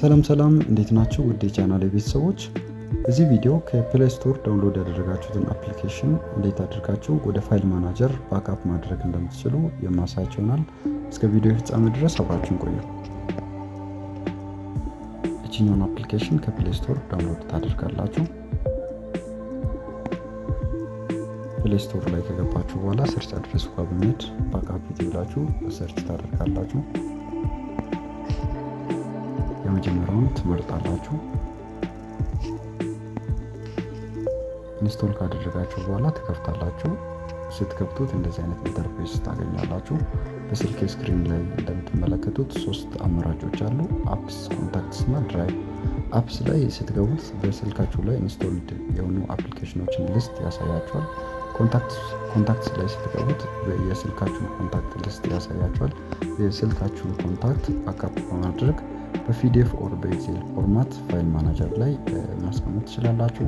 ሰላም እንዴት ናችሁ? ውድ የቻናሌ ቤተሰቦች፣ በዚህ ቪዲዮ ከፕሌይ ስቶር ዳውንሎድ ያደረጋችሁትን አፕሊኬሽን እንዴት አድርጋችሁ ወደ ፋይል ማናጀር ባክአፕ ማድረግ እንደምትችሉ የማሳያችሁ ይሆናል። እስከ ቪዲዮ ፍጻሜ ድረስ አብራችሁን ቆዩ። እቺኛውን አፕሊኬሽን ከፕሌይ ስቶር ዳውንሎድ ታደርጋላችሁ። ፕሌይ ስቶር ላይ ከገባችሁ በኋላ ሰርች አድሬስ ጋር በመሄድ ባክአፕ ብላችሁ ሰርች ታደርጋላችሁ። የመጀመሪያውን ትመርጣላችሁ። ኢንስቶል ካደረጋችሁ በኋላ ትከፍታላችሁ። ስትከፍቱት እንደዚህ አይነት ኢንተርፌስ ታገኛላችሁ። በስልክ ስክሪን ላይ እንደምትመለከቱት ሶስት አማራጮች አሉ። አፕስ፣ ኮንታክትስ እና ድራይቭ። አፕስ ላይ ስትገቡት በስልካችሁ ላይ ኢንስቶልድ የሆኑ አፕሊኬሽኖችን ሊስት ያሳያችኋል። ኮንታክትስ ላይ ስትገቡት የስልካችሁን ኮንታክት ሊስት ያሳያችኋል። የስልካችሁን ኮንታክት ባክአፕ በማድረግ በፒዲኤፍ ኦር በኤክሴል ፎርማት ፋይል ማናጀር ላይ ማስቀመጥ ትችላላችሁ።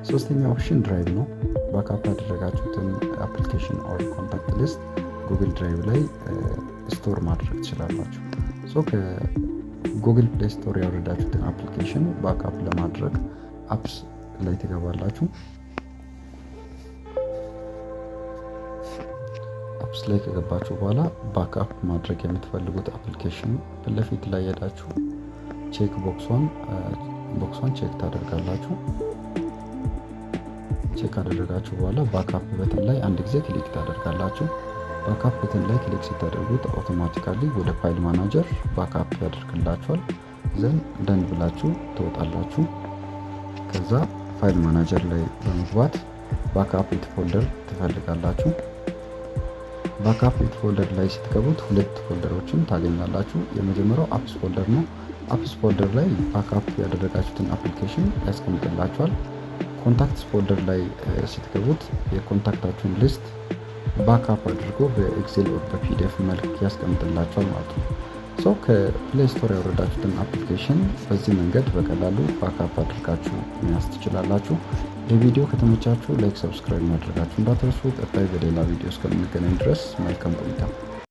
ሶስተኛው ኦፕሽን ድራይቭ ነው። ባክአፕ ያደረጋችሁትን አፕሊኬሽን ኦር ኮንታክት ሊስት ጉግል ድራይቭ ላይ ስቶር ማድረግ ትችላላችሁ። ከጉግል ፕሌይ ስቶር ያወረዳችሁትን አፕሊኬሽን ባክአፕ ለማድረግ አፕስ ላይ ትገባላችሁ። አፕስ ላይ ከገባችሁ በኋላ ባክአፕ ማድረግ የምትፈልጉት አፕሊኬሽን ፊት ለፊት ላይ ሄዳችሁ ቼክ ቦክሷን ቼክ ታደርጋላችሁ። ቼክ ካደረጋችሁ በኋላ ባክአፕ በተን ላይ አንድ ጊዜ ክሊክ ታደርጋላችሁ። ባክአፕ በተን ላይ ክሊክ ስታደርጉት አውቶማቲካሊ ወደ ፋይል ማናጀር ባክአፕ ያደርግላችኋል። ዘን ደን ብላችሁ ትወጣላችሁ። ከዛ ፋይል ማናጀር ላይ በመግባት ባክአፕ ኢት ፎልደር ትፈልጋላችሁ። ባክአፕ ኢት ፎልደር ላይ ስትገቡት ሁለት ፎልደሮችን ታገኛላችሁ። የመጀመሪያው አፕስ ፎልደር ነው። አፕስ ፎልደር ላይ ባክአፕ ያደረጋችሁትን አፕሊኬሽን ያስቀምጥላችኋል። ኮንታክትስ ፎልደር ላይ ስትገቡት የኮንታክታችሁን ሊስት ባክአፕ አድርጎ በኤክሴል ወይም በፒዲኤፍ መልክ ያስቀምጥላችኋል ማለት ነው። ከፕሌይ ስቶር ያወረዳችሁትን አፕሊኬሽን በዚህ መንገድ በቀላሉ ባክአፕ አድርጋችሁ መያዝ ትችላላችሁ። የቪዲዮ ከተመቻችሁ ላይክ፣ ሰብስክራይብ ማድረጋችሁ እንዳትረሱ። ቀጣይ በሌላ ቪዲዮ እስከምንገናኝ ድረስ መልካም ቆይታ።